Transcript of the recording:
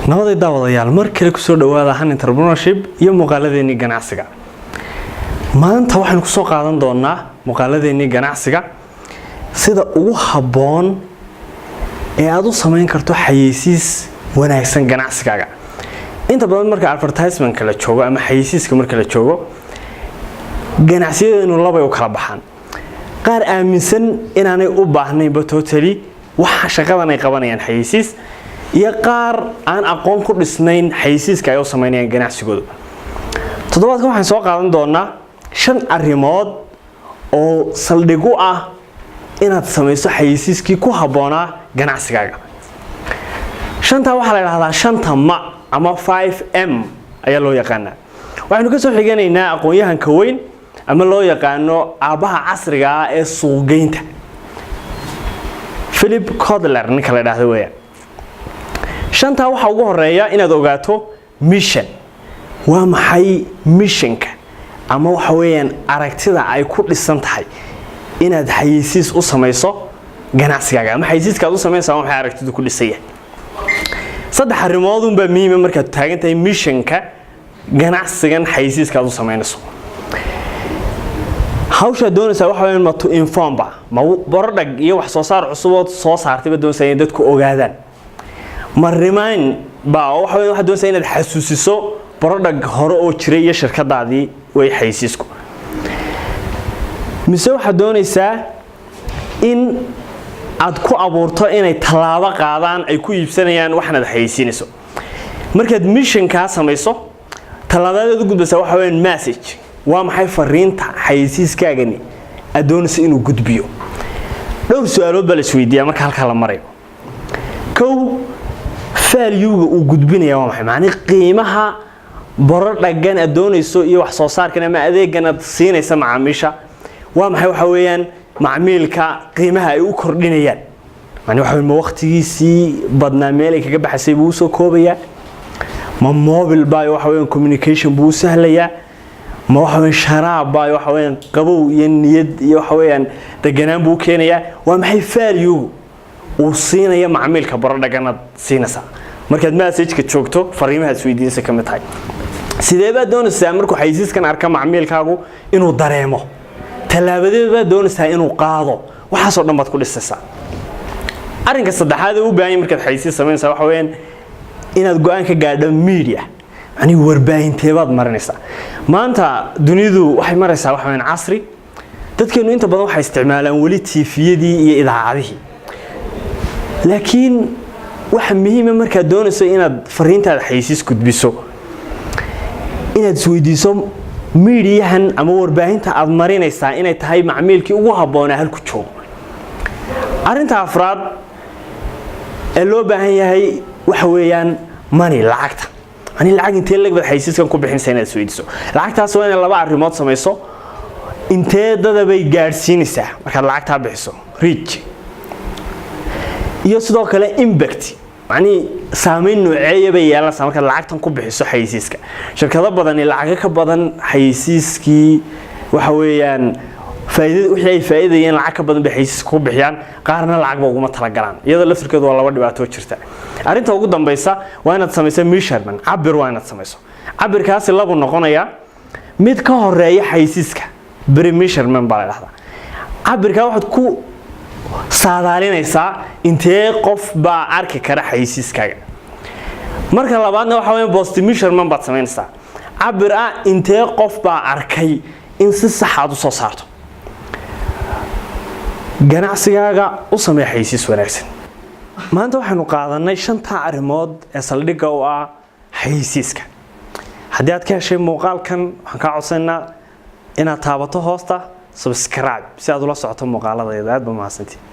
nabada daawadayaal mar kale ku soo dhawaada Han Entrepreneurship iyo muuqaaladeeni ganacsiga. Maanta waxaan ku soo qaadan doonaa muuqaaladeeni ganacsiga sida ugu haboon ee aad u sameyn karto xayeysiis wanaagsan ganacsigaaga. Inta badan marka advertisement kala joogo ama xayeysiiska marka la joogo ganacsigeenu laba u kala baxaan. qaar aaminsan inaanay u baahnaynba totally waxa shaqadan ay qabanayaan xayeysiis iyo qaar aan aqoon ku dhisnayn xayeysiiska ay u sameynayaan ganacsigooda. Toddobaadkan waxaan soo qaadan doonaa 5 arrimood oo saldhig u ah inaad sameyso xayeysiiskii ku haboonaa ganacsigaaga. 5ta waxa la yiraahdaa 5 ma ama 5M ayaa loo yaqaanaa. Waxaanu ka soo xiganaynaa aqoon-yahanka weyn ama loo yaqaano aabaha casriga ah ee suuqgeynta Philip Kotler ninka la yiraahdo weeyaan. 5ta waxa ugu horeeya inaad ogaato mission. Waa maxay missionka ama waxa weeyaan aragtida ay ku dhisan tahay inaad xayeysiis u sameyso ganacsigaaga ama xayeysiiska aad u sameysaa waxay aragtidu ku dhisan yahay. 3 arrimood un baa muhiim markaad taagan tahay missionka ganacsigan xayeysiiska aad u sameynayso. hawsha doonaysa waxa weeyaan ma to inform ba ma borodhag iyo wax soo saar cusub oo soo saartay doonaysa in dadku ogaadaan. ma remind ba waxa weeyaan doonaysa inaad xasuusiso borodhag hore oo jiray iyo shirkadaadii way xayeysiisku. mise waxa doonaysa in aad ku abuurto inay talaabo qaadaan ay ku iibsanayaan waxaad xayeysiinayso. markaad mission ka samayso talaabada ugu gudbasa waxa weeyaan message. waa maxay fariinta xayeysiiskaagani aad doonayso inuu gudbiyo. dhowr su'aalood baa la isweydiiyaa marka halka la marayo. kow value-ga uu gudbinayo waa maxay? macni qiimaha borodhagan aad doonayso iyo wax soo saarkan ama adeegan aad siinaysa macaamiisha waa maxay waxa weeyaan macaamilka qiimaha ay u kordhinayaan. macni waxa weeyaan waqtigiisii badnaa meel ay kaga baxsay buu soo koobaya. ma mobile baa waxa weeyaan communication buu sahlaya. ma waxa weeyaan sharaab baa waxa weeyaan qabow iyo niyad iyo waxa weeyaan deganaan buu keenaya. waa maxay value uu siinaya macaamilka borodhagan aad siinaysa. markaad message-ka joogto fariimaha isweydiinaysa kamid tahay. sidee baad doonaysaa markuu xayeysiiskan arka macaamilkaagu inuu dareemo? talaabadeed baad doonaysaa inuu qaado. waxaas oo dhan baad ku dhisaysaa. arrinka saddexaad ee u baahan yahay markaad xayeysiis sameynaysaa waxa weeyaan inaad go'aan ka gaadho media. yani warbaahinteed baad marinaysaa. maanta dunidu waxay maraysaa waxa weeyaan casri. dadkeenu inta badan waxay isticmaalaan wali TV-yadii iyo idaacadihii. laakiin waxa muhiim ah markaad doonayso inaad fariintaada xayeysiis gudbiso inaad isweydiiso meediyahan ama warbaahinta aad marinaysaa inay tahay macmiilkii ugu haboonaa halku joogo. arrinta afraad ee loo baahan yahay waxa weeyaan money lacagta. yani lacag intee laga xayeysiiskan ku bixinaysaa inaad isweydiiso. lacagtaas waa inaad 2 arrimood samayso. intee dad bay gaarsiinaysaa markaad lacagta bixiso reach iyo sidoo kale impact. يعني سامين نوعية بيالا سامك العقد كوب بحسه حيسيسك شركة بدن العقد كبدن حيسيسكي وحويان فائدة وحي فائدة ين العقد بدن بحيسيس كوب بحيان قارنا العقد وقوم تلاقران يلا لفر كده والله ودي بعتوه شرطة أرنت وجود دم بيسا وأنا تسميه ميشرمن عبر وأنا تسميه عبر كاس الله بنقونا يا ميت كهر رأي حيسيسك بري ميشرمن بالله هذا عبر كواحد كو saadaalinaysa intee qof baa arki kara xayeysiiskaaga. marka labaadna waxa weeyaan post measurement baad sameynaysaa. cabir ah intee qof baa arkay in si sax ah u soo saarto. ganacsigaaga u samee xayeysiis wanaagsan. maanta waxaanu qaadanay 5 arrimood ee saldhigga u ah xayeysiiska. haddii aad ka heshay muuqaalkan waxaan ka codsanaynaa inaad taabato hoosta subscribe si aad ula socoto muuqaaladayda. aad ba mahadsantihiin.